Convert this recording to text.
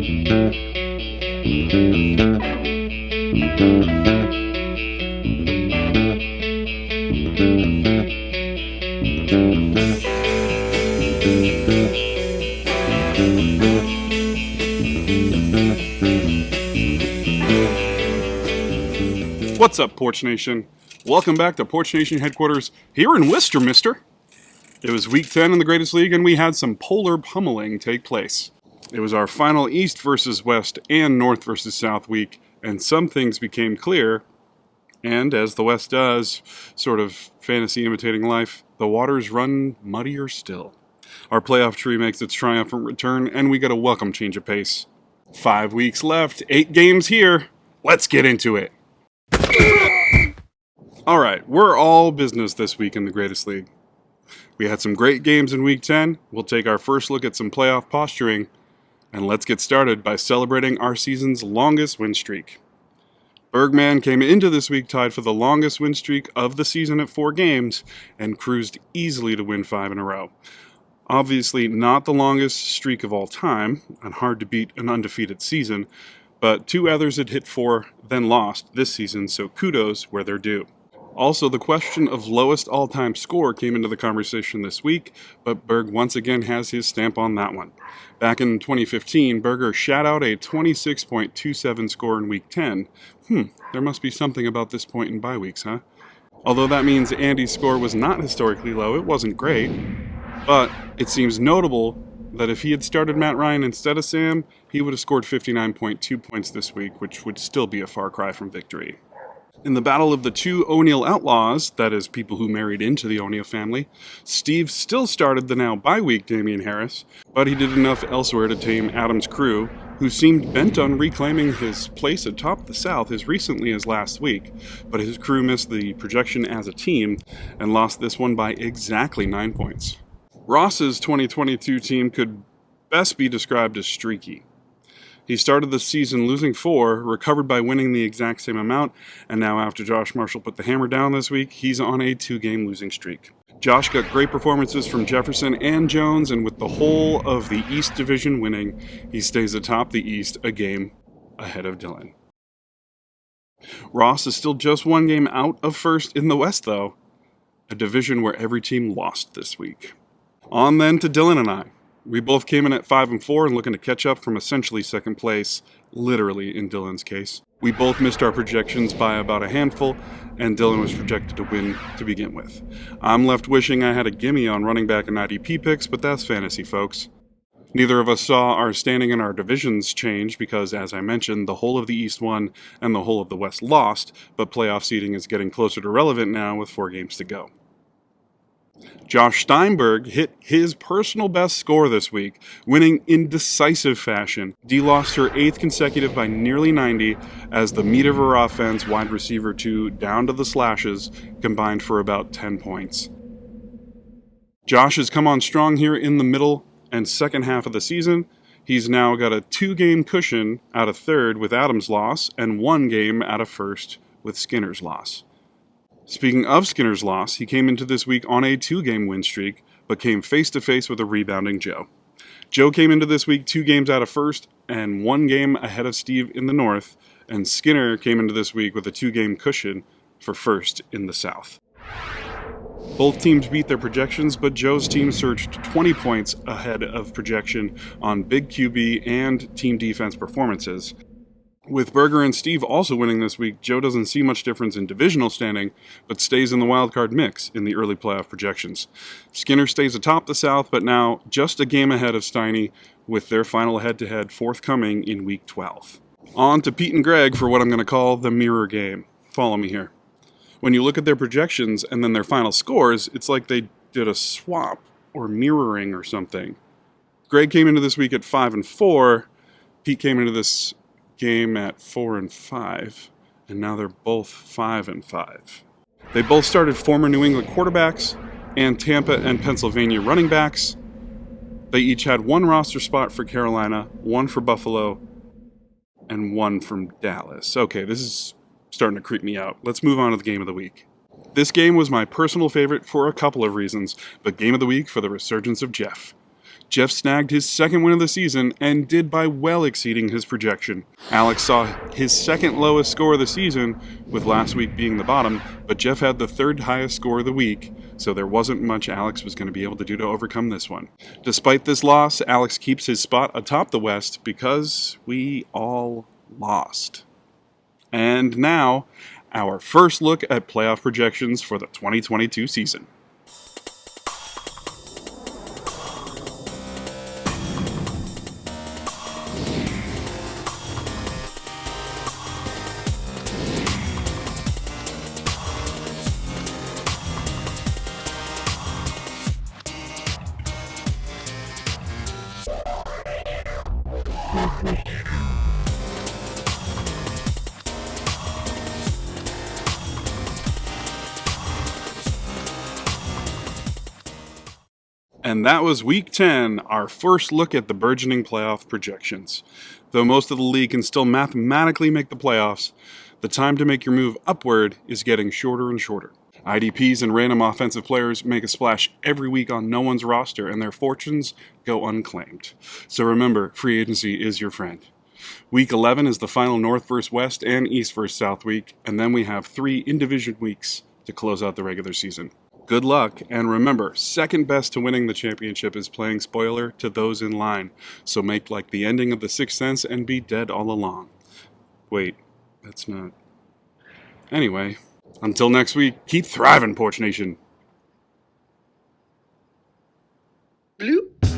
What's up, Porch Nation? Welcome back to Porch Nation headquarters here in Worcester, mister. It was week 10 in the Greatest League, and we had some polar pummeling take place. It was our final East versus West and North versus South week, and some things became clear. And as the West does, sort of fantasy imitating life, the waters run muddier still. Our playoff tree makes its triumphant return, and we got a welcome change of pace. 5 weeks left, 8 games here. Let's get into it. Alright, we're all business this week in the Greatest League. We had some great games in Week 10, we'll take our first look at some playoff posturing, and let's get started by celebrating our season's longest win streak. Bergman came into this week tied for the longest win streak of the season at 4 games, and cruised easily to win 5 in a row. Obviously not the longest streak of all time, and hard to beat an undefeated season, but 2 others had hit 4, then lost this season, so kudos where they're due. Also, the question of lowest all-time score came into the conversation this week, but Berg once again has his stamp on that one. Back in 2015, Berger shat out a 26.27 score in Week 10. There must be something about this point in bye weeks, huh? Although that means Andy's score was not historically low, it wasn't great, but it seems notable that if he had started Matt Ryan instead of Sam, he would have scored 59.2 points this week, which would still be a far cry from victory. In the battle of the 2 O'Neill outlaws, that is, people who married into the O'Neill family, Steve still started the now bye-week Damian Harris, but he did enough elsewhere to tame Adam's crew, who seemed bent on reclaiming his place atop the South as recently as last week, but his crew missed the projection as a team and lost this one by exactly 9 points. Ross's 2022 team could best be described as streaky. He started the season losing 4, recovered by winning the exact same amount, and now after Josh Marshall put the hammer down this week, he's on a 2-game losing streak. Josh got great performances from Jefferson and Jones, and with the whole of the East Division winning, he stays atop the East a game ahead of Dylan. Ross is still just 1 game out of first in the West, though, a division where every team lost this week. On then to Dylan and I. We both came in at 5-4 and looking to catch up from essentially second place, literally in Dylan's case. We both missed our projections by about a handful, and Dylan was projected to win to begin with. I'm left wishing I had a gimme on running back and IDP picks, but that's fantasy, folks. Neither of us saw our standing in our divisions change because, as I mentioned, the whole of the East won and the whole of the West lost, but playoff seeding is getting closer to relevant now with 4 games to go. Josh Steinberg hit his personal best score this week, winning in decisive fashion. D lost her 8th consecutive by nearly 90 as the meat of her offense, wide receiver 2 down to the slashes, combined for about 10 points. Josh has come on strong here in the middle and second half of the season. He's now got a 2-game cushion out of third with Adam's loss and 1 game out of first with Skinner's loss. Speaking of Skinner's loss, he came into this week on a 2-game win streak, but came face-to-face with a rebounding Joe. Joe came into this week 2 games out of first and 1 game ahead of Steve in the North, and Skinner came into this week with a 2-game cushion for first in the South. Both teams beat their projections, but Joe's team surged 20 points ahead of projection on big QB and team defense performances. With Berger and Steve also winning this week, Joe doesn't see much difference in divisional standing, but stays in the wildcard mix in the early playoff projections. Skinner stays atop the South, but now just a game ahead of Steiny, with their final head-to-head forthcoming in Week 12. On to Pete and Greg for what I'm going to call the mirror game. Follow me here. When you look at their projections and then their final scores, it's like they did a swap or mirroring or something. Greg came into this week at 5-4. Pete came into this game at 4-5, and now they're both 5-5. They both started former New England quarterbacks and Tampa and Pennsylvania running backs. They each had 1 roster spot for Carolina, 1 for Buffalo, and 1 from Dallas. Okay, this is starting to creep me out. Let's move on to the game of the week. This game was my personal favorite for a couple of reasons, but game of the week for the resurgence of Jeff. Jeff snagged his second win of the season and did by well exceeding his projection. Alex saw his second lowest score of the season, with last week being the bottom, but Jeff had the third highest score of the week, so there wasn't much Alex was going to be able to do to overcome this one. Despite this loss, Alex keeps his spot atop the West because we all lost. And now, our first look at playoff projections for the 2022 season. And that was Week 10, our first look at the burgeoning playoff projections. Though most of the league can still mathematically make the playoffs, the time to make your move upward is getting shorter and shorter. IDPs and random offensive players make a splash every week on no one's roster, and their fortunes go unclaimed. So remember, free agency is your friend. Week 11 is the final North vs. West and East vs. South week, and then we have 3 in-division weeks to close out the regular season. Good luck, and remember, second best to winning the championship is playing spoiler to those in line, so make like the ending of The Sixth Sense and be dead all along. Wait, that's not... Anyway, until next week, keep thriving, Porch Nation! Bloop.